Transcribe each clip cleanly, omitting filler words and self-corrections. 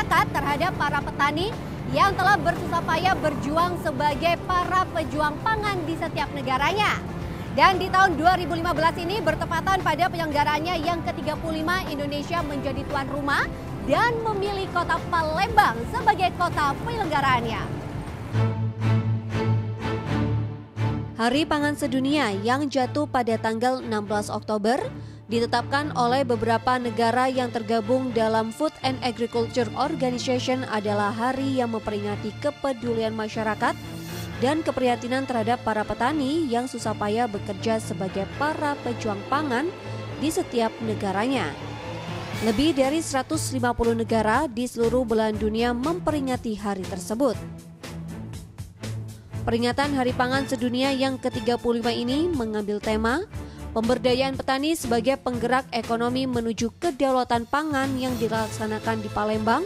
masyarakat terhadap para petani yang telah bersusah payah berjuang sebagai para pejuang pangan di setiap negaranya. Dan di tahun 2015 ini bertepatan pada penyelenggaraannya yang ke-35, Indonesia menjadi tuan rumah dan memilih kota Palembang sebagai kota penyelenggaraannya. Hari Pangan Sedunia yang jatuh pada tanggal 16 Oktober ditetapkan oleh beberapa negara yang tergabung dalam Food and Agriculture Organization adalah hari yang memperingati kepedulian masyarakat dan keprihatinan terhadap para petani yang susah payah bekerja sebagai para pejuang pangan di setiap negaranya. Lebih dari 150 negara di seluruh belahan dunia memperingati hari tersebut. Peringatan Hari Pangan Sedunia yang ke-35 ini mengambil tema pemberdayaan petani sebagai penggerak ekonomi menuju kedaulatan pangan yang dilaksanakan di Palembang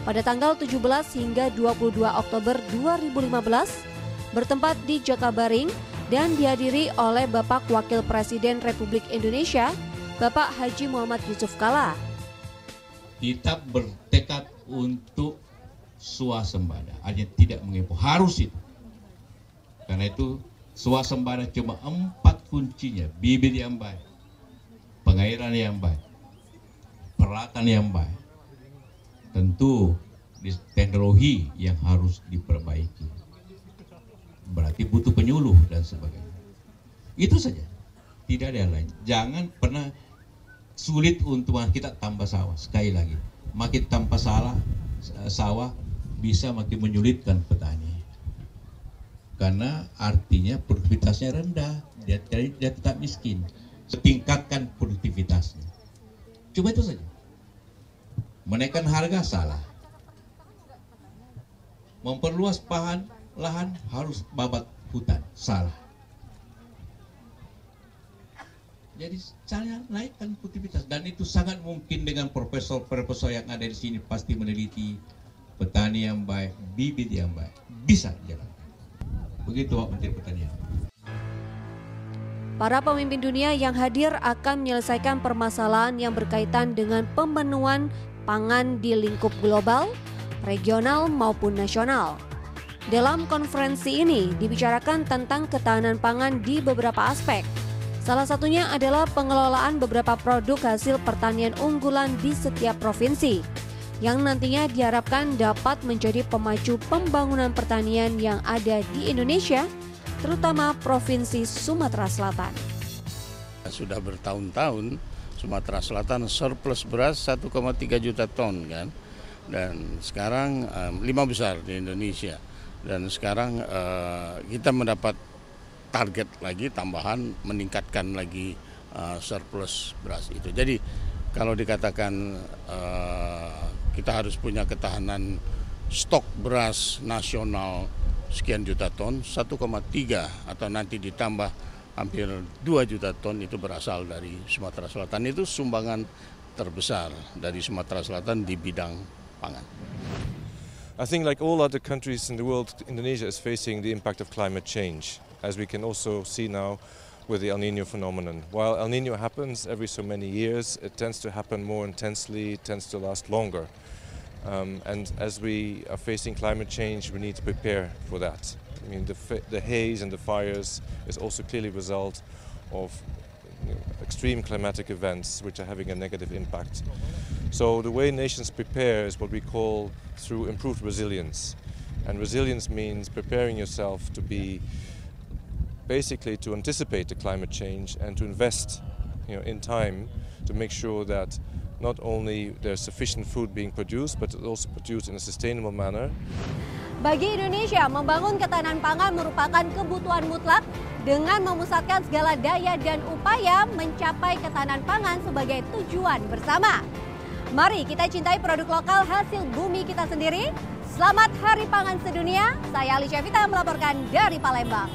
pada tanggal 17 hingga 22 Oktober 2015 bertempat di Jakabaring dan dihadiri oleh Bapak Wakil Presiden Republik Indonesia, Bapak Haji Muhammad Yusuf Kalla. Kita bertekad untuk swasembada, artinya tidak mengimpor, harus itu. Karena itu swasembada cuma 4 kuncinya: bibit yang baik, pengairan yang baik, peralatan yang baik, tentu teknologi yang harus diperbaiki. Berarti butuh penyuluh dan sebagainya. Itu saja, tidak ada yang lain. Jangan pernah sulit untuk kita tambah sawah. Sekali lagi, makin tanpa sawah bisa makin menyulitkan petani. Karena artinya produktivitasnya rendah, dia tetap miskin. Tingkatkan produktivitasnya. Cuma itu saja. Menaikkan harga salah. Memperluas lahan harus babat hutan salah. Jadi saya naikkan produktivitas, dan itu sangat mungkin dengan profesor-profesor yang ada di sini pasti meneliti petani yang baik, bibit yang baik, bisa jalan. Begitu Pak Menteri Pertanian. Para pemimpin dunia yang hadir akan menyelesaikan permasalahan yang berkaitan dengan pemenuhan pangan di lingkup global, regional maupun nasional. Dalam konferensi ini dibicarakan tentang ketahanan pangan di beberapa aspek. Salah satunya adalah pengelolaan beberapa produk hasil pertanian unggulan di setiap provinsi, yang nantinya diharapkan dapat menjadi pemacu pembangunan pertanian yang ada di Indonesia, terutama Provinsi Sumatera Selatan. Sudah bertahun-tahun Sumatera Selatan surplus beras 1,3 juta ton kan, dan sekarang 5 besar di Indonesia, dan sekarang kita mendapat target lagi tambahan meningkatkan lagi surplus beras itu. Jadi kalau dikatakan kita harus punya ketahanan stok beras nasional sekian juta ton, 1,3 atau nanti ditambah hampir 2 juta ton itu berasal dari Sumatera Selatan. Itu sumbangan terbesar dari Sumatera Selatan di bidang pangan. I think like all other countries in the world, Indonesia is facing the impact of climate change, as we can also see now with the El Nino phenomenon. While El Nino happens every so many years, it tends to happen more intensely, it tends to last longer. And as we are facing climate change, we need to prepare for that. I mean, the haze and the fires is also clearly a result of extreme climatic events which are having a negative impact. So the way nations prepare is what we call through improved resilience. And resilience means preparing yourself to be basically to anticipate the climate change and to invest in time to make sure that not only there's sufficient food being produced, but it's also produced in a sustainable manner. Bagi Indonesia, membangun ketahanan pangan merupakan kebutuhan mutlak dengan memusatkan segala daya dan upaya mencapai ketahanan pangan sebagai tujuan bersama. Mari kita cintai produk lokal hasil bumi kita sendiri. Selamat Hari Pangan Sedunia. Saya Alicia Vita melaporkan dari Palembang.